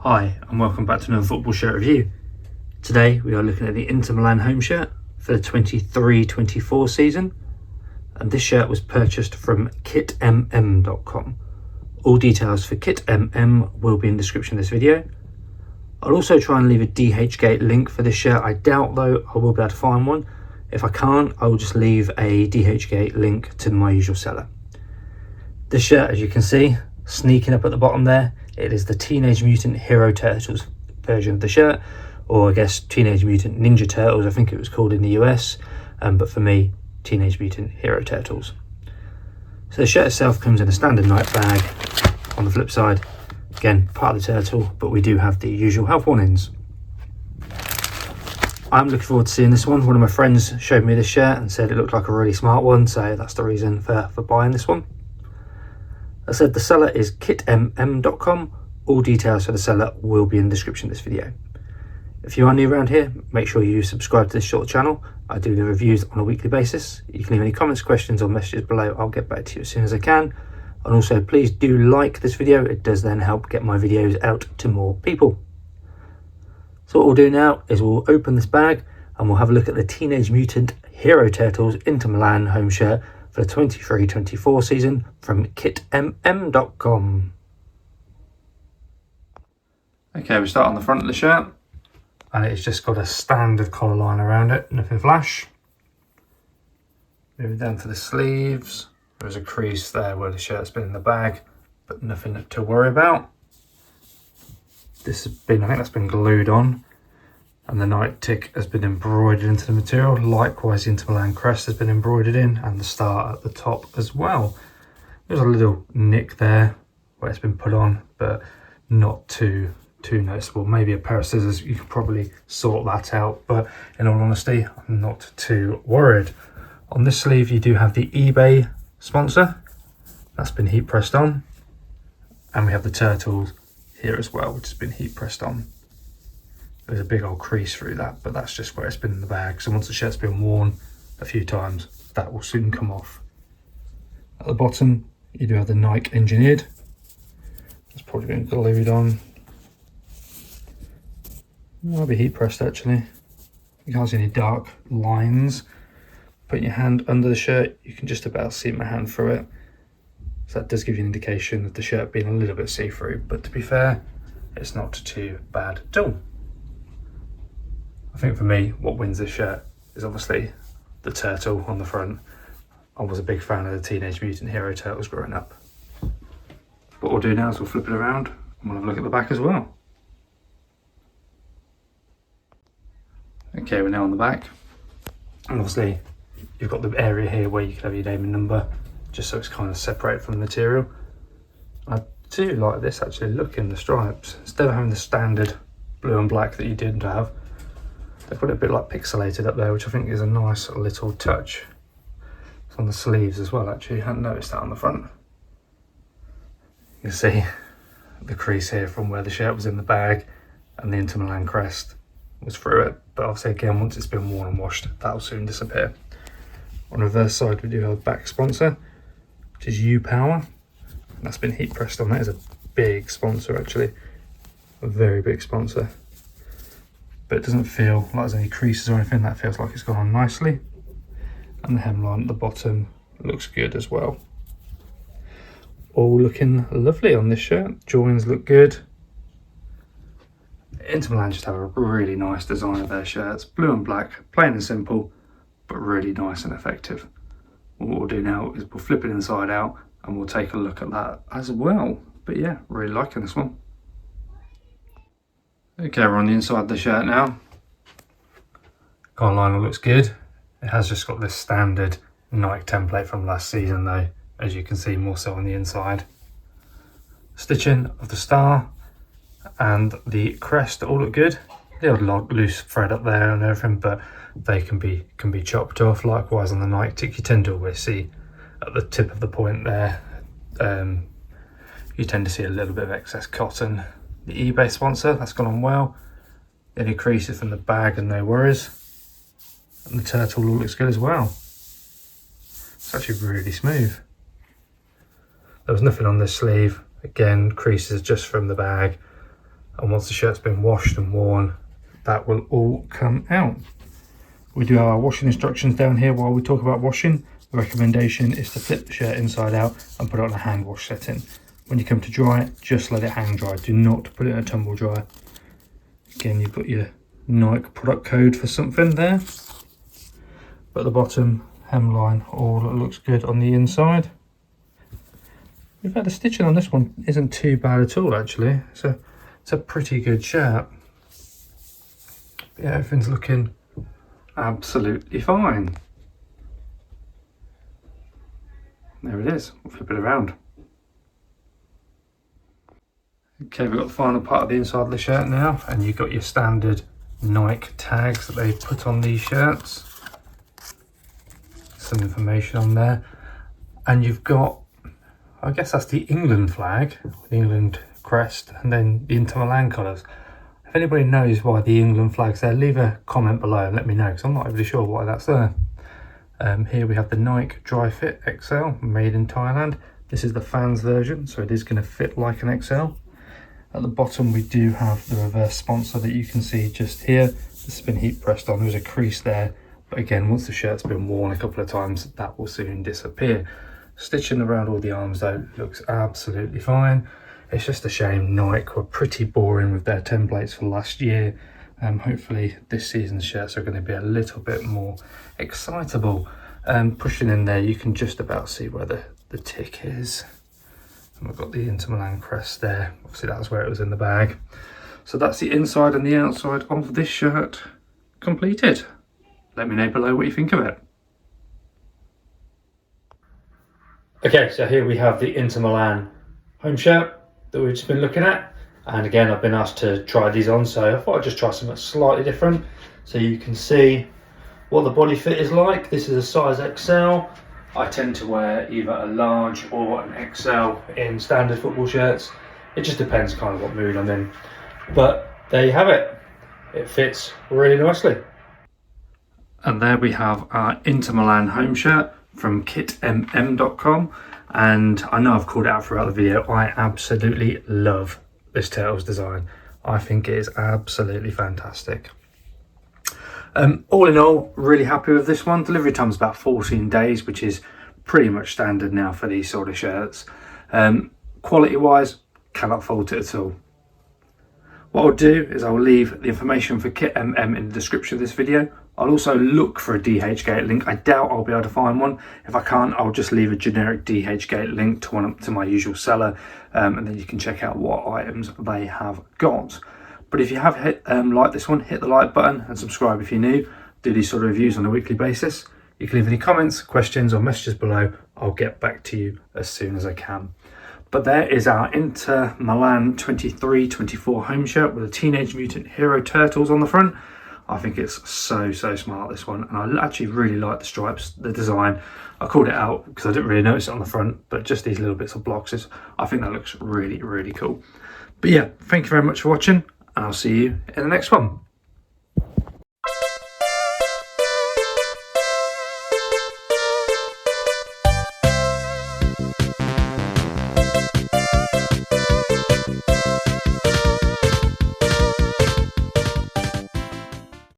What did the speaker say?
Hi and welcome back to another football shirt review. Today we are looking at the Inter Milan home shirt for the 23-24 season, and this shirt was purchased from kitmm.com. All details for kitmm will be in the description of this video. I'll also try and leave a DHgate link for this shirt. I doubt though I will be able to find one. If I can't, I will just leave a DHgate link to my usual seller. This shirt, as you can see, sneaking up at the bottom there, it is the Teenage Mutant Hero Turtles version of the shirt, or I guess Teenage Mutant Ninja Turtles, I think it was called in the US, but for me, Teenage Mutant Hero Turtles. So the shirt itself comes in a standard night bag. On the flip side, again, part of the turtle, but we do have the usual health warnings. I'm looking forward to seeing this one. One of my friends showed me this shirt and said it looked like a really smart one, so that's the reason for buying this one. I said the seller is kitmm.com. All details for the seller will be in the description of this video. If you are new around here, make sure you subscribe to this short channel. I do the reviews on a weekly basis. You can leave any comments, questions or messages below. I'll get back to you as soon as I can. And also please do like this video. It does then help get my videos out to more people. So what we'll do now is we'll open this bag and we'll have a look at the Teenage Mutant Hero Turtles Inter Milan home shirt for the 23-24 season from kitmm.com. Okay, we start on the front of the shirt, and it's just got a standard collar line around it, nothing flash. Moving down to the sleeves, there's a crease there where the shirt's been in the bag, but nothing to worry about. This has been, I think that's been glued on, and the night tick has been embroidered into the material. Likewise, the Inter Milan crest has been embroidered in, and the star at the top as well. There's a little nick there where it's been put on, but not too noticeable. Maybe a pair of scissors, you could probably sort that out, but in all honesty, I'm not too worried. On this sleeve, you do have the eBay sponsor. That's been heat pressed on. And we have the turtles here as well, which has been heat pressed on. There's a big old crease through that, but that's just where it's been in the bag. So once the shirt's been worn a few times, that will soon come off. At the bottom, you do have the Nike engineered. It's probably been glued on. Might be heat pressed actually. You can't see any dark lines. Putting your hand under the shirt, you can just about see my hand through it. So that does give you an indication of the shirt being a little bit see-through, but to be fair, it's not too bad at all. I think for me, what wins this shirt is obviously the turtle on the front. I was a big fan of the Teenage Mutant Hero Turtles growing up. What we'll do now is we'll flip it around and we'll have a look at the back as well. Okay, we're now on the back. And obviously, you've got the area here where you can have your name and number, just so it's kind of separated from the material. I do like this actually, look in the stripes. Instead of having the standard blue and black that you did have, they put it a bit like pixelated up there, which I think is a nice little touch. It's on the sleeves as well actually, I hadn't noticed that on the front. You can see the crease here from where the shirt was in the bag, and the Inter Milan crest was through it. But obviously again, once it's been worn and washed, that'll soon disappear. On the reverse side, we do have a back sponsor, which is U-Power. That's been heat pressed on. That is a big sponsor actually, a very big sponsor. But it doesn't feel like there's any creases or anything. That feels like it's gone on nicely. And the hemline at the bottom looks good as well. All looking lovely on this shirt. Joins look good. Inter Milan just have a really nice design of their shirts. Blue and black, plain and simple, but really nice and effective. What we'll do now is we'll flip it inside out and we'll take a look at that as well. But yeah, really liking this one. Okay, we're on the inside of the shirt now. Collar line looks good. It has just got this standard Nike template from last season though, as you can see, more so on the inside. Stitching of the star and the crest all look good. The odd loose thread up there and everything, but they can be chopped off. Likewise on the Nike tick, you tend to always see at the tip of the point there, you tend to see a little bit of excess cotton. The eBay sponsor, that's gone on well. Any creases from the bag and no worries. And the turtle all looks good as well. It's actually really smooth. There was nothing on this sleeve. Again, creases just from the bag. and once the shirt's been washed and worn, that will all come out. We do have our washing instructions down here. While we talk about washing, the recommendation is to flip the shirt inside out and put it on a hand wash setting. When you come to dry it, just let it hang dry. Do not put it in a tumble dryer. Again, you've got your Nike product code for something there. But the bottom hemline all looks good on the inside. In fact, the stitching on this one isn't too bad at all, actually. It's a pretty good shirt. Yeah, everything's looking absolutely fine. There it is. We'll flip it around. Okay, we've got the final part of the inside of the shirt now, and you've got your standard Nike tags that they put on these shirts. Some information on there. And you've got, I guess that's the England flag, the England crest, and then the Inter Milan colours. If anybody knows why the England flag's there, leave a comment below and let me know, because I'm not really sure why that's there. Here we have the Nike Dry Fit XL, made in Thailand. This is the fans version, so it is going to fit like an XL. At the bottom we do have the reverse sponsor that you can see just here. This has been heat pressed on, there's a crease there, but again, once the shirt's been worn a couple of times, that will soon disappear. Stitching around all the arms though looks absolutely fine. It's just a shame Nike were pretty boring with their templates for last year. Hopefully this season's shirts are going to be a little bit more excitable. Pushing in there, you can just about see where the tick is. And we've got the Inter Milan crest there. Obviously that's where it was in the bag. So that's the inside and the outside of this shirt completed. Let me know below what you think of it. Okay, so here we have the Inter Milan home shirt that we've just been looking at. And again, I've been asked to try these on, so I thought I'd just try something slightly different so you can see what the body fit is like. This is a size XL. I tend to wear either a large or an XL in standard football shirts. It just depends kind of what mood I'm in. But there you have it. It fits really nicely. And there we have our Inter Milan home shirt from kitmm.com. And I know I've called it out throughout the video. I absolutely love this Turtles design. I think it is absolutely fantastic. All in all, really happy with this one. Delivery time is about 14 days, which is pretty much standard now for these sort of shirts. Quality wise, cannot fault it at all. What I'll do is I'll leave the information for kitmm in the description of this video. I'll also look for a DHgate link. I doubt I'll be able to find one. If I can't, I'll just leave a generic DHgate link to my usual seller, and then you can check out what items they have got. But if you have liked this one, hit the like button and subscribe if you're new. Do these sort of reviews on a weekly basis. You can leave any comments, questions or messages below. I'll get back to you as soon as I can. But there is our Inter Milan 23-24 home shirt with a Teenage Mutant Hero Turtles on the front. I think it's so smart, this one, and I actually really like the stripes, the design. I called it out because I didn't really notice it on the front, but just these little bits of blocks, I think that looks really cool. But yeah, thank you very much for watching, and I'll see you in the next one.